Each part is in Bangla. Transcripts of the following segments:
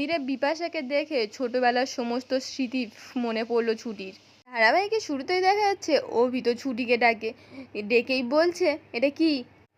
মন্দিরে বিপাশাকে দেখে ছোটবেলার সমস্ত স্মৃতি মনে পড়লো ছুটির। ধারাবাহিকে শুরুতেই দেখা যাচ্ছে অভি তো ছুটিকে ডাকে, ডেকেই বলছে এটা কি।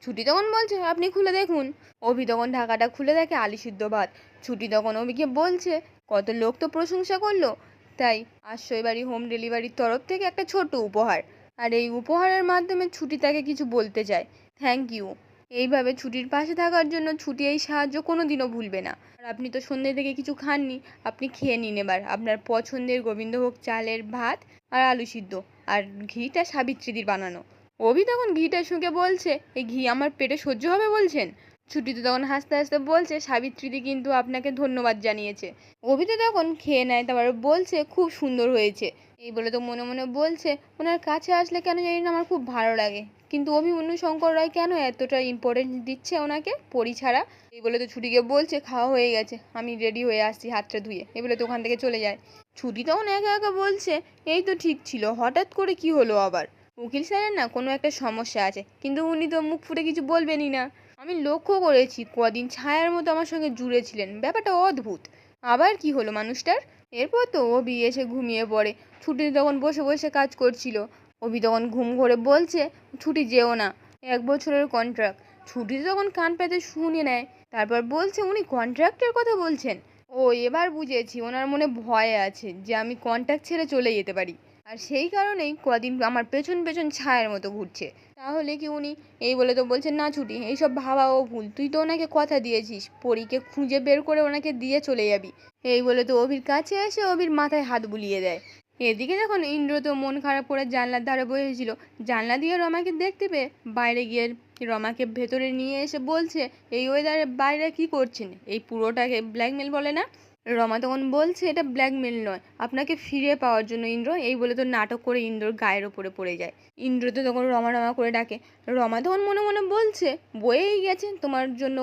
ছুটি তখন বলছে আপনি খুলে দেখুন। অভি তখন ঢাকাটা খুলে দেখে আলু সিদ্ধ ভাত। ছুটি তখন অভিকে বলছে কত লোক তো প্রশংসা করলো, তাই আশ্রয় বাড়ি হোম ডেলিভারির তরফ থেকে একটা ছোট্ট উপহার। আর এই উপহারের মাধ্যমে ছুটি তাকে কিছু বলতে চায়, থ্যাংক ইউ। এইভাবে ছুটির পাশে থাকার জন্য ছুটি এই সাহায্য কোনো দিনও ভুলবে না। আর আপনি তো সন্ধ্যে থেকে কিছু খাননি, আপনি খেয়ে নিন এবার আপনার পছন্দের গোবিন্দভোগ চালের ভাত আর আলু সিদ্ধ, আর ঘিটা সাবিত্রীদির বানানো। অভি তখন ঘিটা শুকে বলছে এই ঘি আমার পেটে সহ্য হবে বলছেন। ছুটি তো তখন হাসতে হাসতে বলছে সাবিত্রীদি কিন্তু আপনাকে ধন্যবাদ জানিয়েছে। অভি তো তখন খেয়ে নেয়, তারপরে বলছে খুব সুন্দর হয়েছে। এই বলে তো মনে মনে বলছে ওনার কাছে আসলে কেন জানি না আমার খুব ভালো লাগে, কিন্তু অভিমন্যু শঙ্কর রায় কেন এতটা ইম্পর্টেন্স দিচ্ছে ওনাকে পরি ছাড়া। এই বলে তো ছুটিকে বলছে খাওয়া হয়ে গেছে, আমি রেডি হয়ে আসছি হাতটা ধুয়ে। এই বলে তো ওখান থেকে চলে যায়। ছুটি তখন একা একা বলছে এই তো ঠিক ছিল, হঠাৎ করে কি হলো আবার। উকিল স্যারের না কোনো একটা সমস্যা আছে, কিন্তু উনি তো মুখ ফুটে কিছু বলবেনই না। আমি লক্ষ্য করেছি কদিন ছায়ার মতো আমার সঙ্গে জুড়েছিলেন, ব্যাপারটা অদ্ভুত। আবার কি হলো মানুষটার। এরপর তো অভি এসে ঘুমিয়ে পড়ে। ছুটি তখন বসে বসে কাজ করছিল। অভি তখন ঘুম ঘরে বলছে ছুটি যেও না, 1 বছরের কন্ট্রাক্ট। ছুটি তখন কান পেতে শুনে নেয়, তারপর বলছে উনি কন্ট্রাক্টের কথা বলছেন। ও এবার বুঝেছি ওনার মনে ভয় আছে যে আমি কন্ট্রাক্ট ছেড়ে চলে যেতে পারি, আর সেই কারণেই কদিন আমার পেছন পেছন ছায়ের মতো ঘুরছে। তাহলে কি উনি। এই বলে তো বলছেন না ছুটি এইসব ভাবাও ভুল, তুই তো ওনাকে কথা দিয়েছিস পরীকে খুঁজে বের করে ওনাকে দিয়ে চলে যাবি। এই বলে তো অভির কাছে এসে অভির মাথায় হাত বুলিয়ে দেয়। এদিকে যখন ইন্দ্র তো মন খারাপ করে জানলার ধারে বসেছিল, জানলা দিয়ে রমাকে দেখতে পেয়ে বাইরে গিয়ে রমাকে ভেতরে নিয়ে এসে বলছে এই ওয়েদারে বাইরে কি করছেন, এই পুরোটাকে ব্ল্যাকমেল বলে না। রমা তখন বলছে এটা ব্ল্যাকমেল নয়, আপনাকে ফিরে পাওয়ার জন্য ইন্দ্র। এই বলে তো নাটক করে ইন্দ্রর গায়ের ওপরে পড়ে যায়। ইন্দ্র তো তখন রমা রমা করে ডাকে। রমা তখন মনে মনে বলছে বয়েই গেছে তোমার জন্য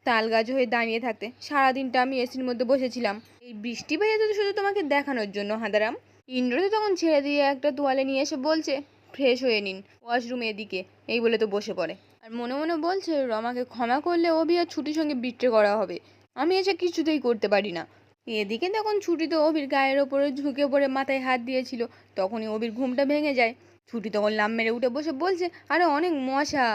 তাল গাছ হয়ে দাঁড়িয়ে থাকতে, সারাদিনটা আমি এসির মধ্যে বসেছিলাম, এই বৃষ্টি পেয়েছে তো শুধু তোমাকে দেখানোর জন্য হাঁদারাম। ইন্দ্র তো তখন ছেড়ে দিয়ে একটা তোয়ালে নিয়ে এসে বলছে ফ্রেশ হয়ে নিন, ওয়াশরুম এদিকে। এই বলে তো বসে পড়ে। আর মনে মনে বলছে রমাকে ক্ষমা করলে অভি আর ছুটির সঙ্গে বিট্রে করা হবে, আমি এসে কিছুতেই করতে পারি না। এদিকে তখন ছুটি তো অভির গায়ের ওপরে ঝুঁকে পড়ে মাথায় হাত দিয়েছিল, তখনই অভির ঘুমটা ভেঙে যায়। ছুটি তখন লাম মেরে উঠে বসে বলছে আরে অনেক মশা।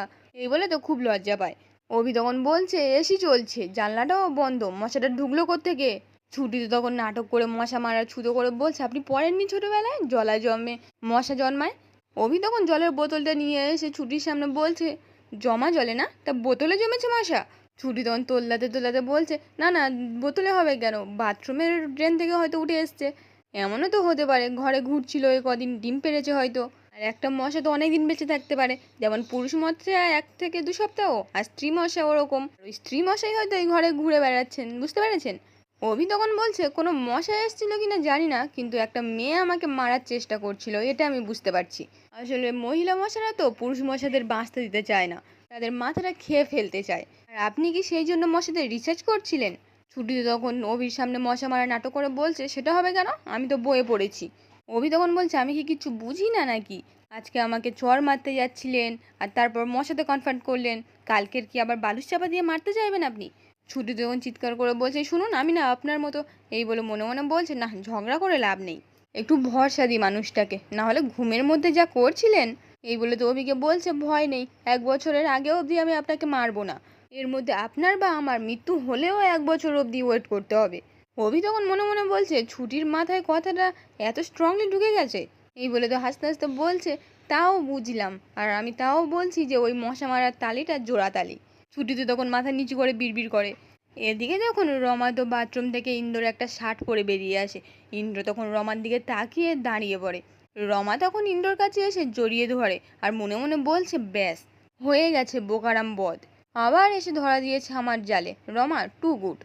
এই বলে তো খুব লজ্জা পায়। অভি তখন বলছে এসি চলছে, জানলাটাও বন্ধ, মশাটা ঢুকলো কোত্থেকে। ছুটি তো তখন নাটক করে মশা মারার ছুতো করে বলছে আপনি পড়েননি ছোটবেলায় জলা জমে মশা জন্মায়। অভি তখন জলের বোতলটা নিয়ে এসে ছুটির সামনে বলছে জমা জলে না, তা বোতলে জমেছে মশা। ছুটি তখন তোল্লাতে তোল্লাতে বলছে না না, বোতলে হবে কেন, বাথরুমের ড্রেন থেকে হয়তো উঠে এসছে। এমনও তো হতে পারে ঘরে ঘুরছিল এ কদিন ডিম পেড়েছে হয়তো। আর একটা মশা তো অনেক দিন বেঁচে থাকতে পারে, যেমন পুরুষ মশা 1 থেকে 2 সপ্তাহ, আর স্ত্রী মশা ওরকম। ওই স্ত্রী মশাই হয়তো এই ঘরে ঘুরে বেড়াচ্ছেন, বুঝতে পেরেছেন। অভি তখন বলছে কোনো মশা এসেছিল কিনা জানি না, কিন্তু একটা মেয়ে আমাকে মারার চেষ্টা করছিল এটা আমি বুঝতে পারছি। আসলে মহিলা মশারা তো পুরুষ মশাদের বাঁচতে দিতে চায় না, তাদের মাথাটা খেয়ে ফেলতে চায়। আর আপনি কি সেই জন্য মশাদের রিসার্চ করছিলেন। ছুটি তখন অভির সামনে মশা মারা নাটক করে বলছে সেটা হবে কেন, আমি তো বইয়ে পড়েছি। অভি তখন বলছে আমি কি কিছু বুঝি না নাকি, আজকে আমাকে চড় মারতে যাচ্ছিলেন আর তারপর মশাতে কনফার্ট করলেন, কালকের কি আবার বালুর চাপা দিয়ে মারতে চাইবেন আপনি। ছুটি তখন চিৎকার করে বলছে শুনুন আমি না আপনার মতো। এই বলে মনে মনে বলছে না ঝগড়া করে লাভ নেই, একটু ভরসা দিই মানুষটাকে, না হলে ঘুমের মধ্যে যা করছিলেন। এই বলে তো অভিকে বলছে ভয় নেই, 1 বছরের আগে অবধি আমি আপনাকে মারবো না, এর মধ্যে আপনার বা আমার মৃত্যু হলেও 1 বছর অবধি ওয়েট করতে হবে। অভি তখন মনে মনে বলছে ছুটির মাথায় কথাটা এত স্ট্রংলি ঢুকে গেছে। এই বলে তো হাসতে হাসতে বলছে তাও বুঝলাম, আর আমি তাও বলছি যে ওই মশা মারার তালিটা জোড়া তালি। ছুটিতে তখন মাথা নিচু করে বিড়বিড় করে। এদিকে যখন রমা তো বাথরুম থেকে ইন্দ্র একটা শার্ট পরে বেরিয়ে আসে, ইন্দ্র তখন রমার দিকে তাকিয়ে দাঁড়িয়ে পড়ে। রমা তখন ইন্দ্রর কাছে এসে জড়িয়ে ধরে আর মনে মনে বলছে ব্যাস হয়ে গেছে বোকারাম বধ, আবার এসে ধরা দিয়েছে আমার জালে, রমা টু গুড।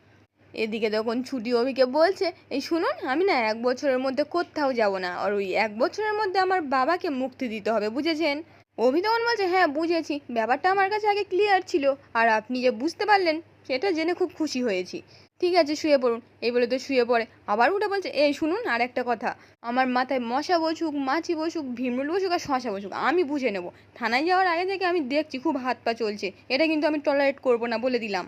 এদিকে তখন ছুটি অভিকে বলছে এই শুনুন আমি না 1 বছরের মধ্যে কোথাও যাব না, আর ওই 1 বছরের মধ্যে আমার বাবাকে মুক্তি দিতে হবে, বুঝেছেন। অভি তখন বলছে হ্যাঁ বুঝেছি, ব্যাপারটা আমার কাছে আগে ক্লিয়ার ছিল, আর আপনি যে বুঝতে পারলেন সেটা জেনে খুব খুশি হয়েছি। ঠিক আছে শুয়ে পড়ুন। এই বলে তো শুয়ে পড়ে। আবার উঠে বলছে এই শুনুন আর একটা কথা, আমার মাথায় মশা বসুক, মাছি বসুক, ভিমরুল বসুক আর শশা বসুক আমি বুঝে নেব, থানায় যাওয়ার আগে থেকে আমি দেখছি খুব হাত পা চলছে, এটা কিন্তু আমি টলারেট করবো না বলে দিলাম।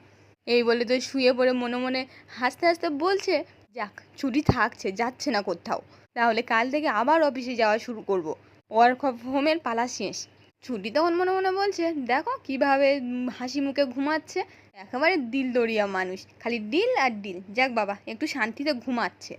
এই বলে তো শুয়ে পড়ে মনে মনে হাসতে হাসতে বলছে, যাক ছুটি থাকছে, যাচ্ছে না কোথাও, তাহলে কাল থেকে আবার অফিসে যাওয়া শুরু করব। ওয়ার্ক অফ হোমের পালা শেষ। ছুটি তখন মনে মনে বলছে, দেখো কিভাবে হাসি মুখে ঘুমাচ্ছে, একেবারে দিল দরিয়া মানুষ, খালি ডিল আর ডিল, যাক বাবা একটু শান্তিতে ঘুমাচ্ছে।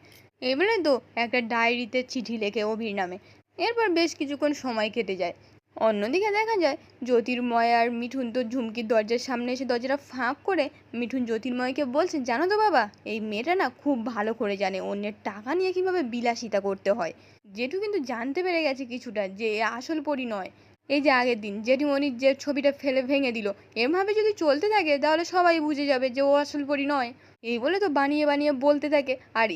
এবারে তো একটা ডায়েরিতে চিঠি লেখে অভির নামে। এরপর বেশ কিছুক্ষণ সময় কেটে যায়। অন্যদিকে দেখা যায় জ্যোতির্ময় আর মিঠুন তো ঝুমকির দরজার সামনে এসে দরজাটা ফাঁক করে মিঠুন জ্যোতির্ময়কে বলছে, জানো তো বাবা, এই মেয়েটা না খুব ভালো করে জানে অন্যের টাকা নিয়ে কিভাবে বিলাসিতা করতে হয়। জেঠু কিন্তু জানতে পেরে গেছে কিছুটা যে এ আসল পরী নয়। এই যে আগের দিন জেঠিমণির যে ছবিটা ফেলে ভেঙে দিল, এভাবে যদি চলতে থাকে তাহলে সবাই বুঝে যাবে যে ও আসল পরী নয়। এই বলে তো বানিয়ে বানিয়ে বলতে থাকে আর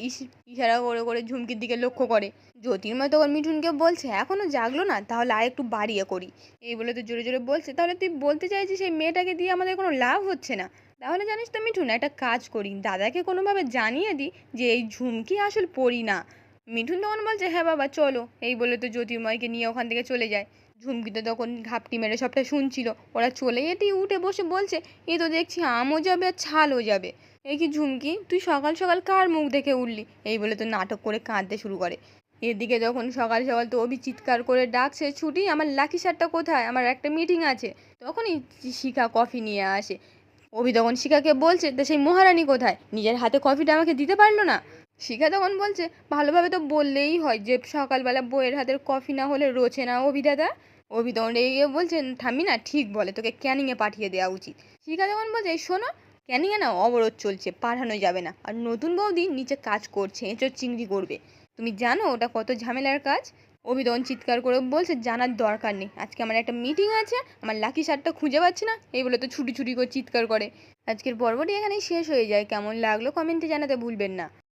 ইশারা করে করে ঝুমকির দিকে লক্ষ্য করে। জ্যোতির্ময় তখন মিঠুনকে বলছে, এখনো জাগলো না, তাহলে আর একটু বাড়িয়ে করি। এই বলে তো জোরে জোরে বলছে, তাহলে তুই বলতে চাইছিস সেই মেয়েটাকে দিয়ে আমাদের কোনো লাভ হচ্ছে না? তাহলে জানিস তো মিঠুন, একটা কাজ করি, দাদাকে কোনোভাবে জানিয়ে দিই যে এই ঝুমকি আসল পড়ি না। মিঠুন তখন বলছে, হ্যাঁ বাবা চলো। এই বলে তো জ্যোতির্ময়কে নিয়ে ওখান থেকে চলে যায়। ঝুমকি তো তখন ঘাপটি মেরে সবটা শুনছিল। ওরা চলে যেতেই উঠে বসে বলছে, এ তো দেখছি আমও যাবে আর ছালও যাবে। এই কি ঝুমকি, তুই সকাল সকাল কার মুখ দেখে উঠলি? এই বলে তো নাটক করে কাঁদতে শুরু করে। এদিকে যখন সকাল সকাল তো অভি চিৎকার করে ডাকছে, ছুটি, আমার লাকি শার্টটা কোথায়, আমার একটা মিটিং আছে। তখনই শিখা কফি নিয়ে আসে। অভি তখন শিখাকে বলছে, তা সেই মহারানী কোথায়, নিজের হাতে কফিটা আমাকে দিতে পারলো না? শিখা তখন বলছে, ভালোভাবে তো বললেই হয় যে সকালবেলা বইয়ের হাতের কফি না হলে রোচে না অভি দাদা। অভি তখন রেগে গিয়ে বলছে, থামি না, ঠিক বলে, তোকে ক্যানিংয়ে পাঠিয়ে দেওয়া উচিত। শিখা তখন বলছে, এই শোনো, ক্যানিংয়ে না অবরোধ চলছে, পাঠানো যাবে না, আর নতুন বৌদি নিচে কাজ করছে, এঁচোর চিংড়ি করবে, তুমি জানো ওটা কত ঝামেলার কাজ? অভি তখন চিৎকার করে বলছে, জানার দরকার নেই, আজকে আমার একটা মিটিং আছে, আমার লাকি শার্টটা খুঁজে পাচ্ছি না। এই বলে তো ছুটি ছুটি করে চিৎকার করে। আজকের পর্বটি এখানেই শেষ হয়ে যায়। কেমন লাগলো কমেন্টে জানাতে ভুলবেন না।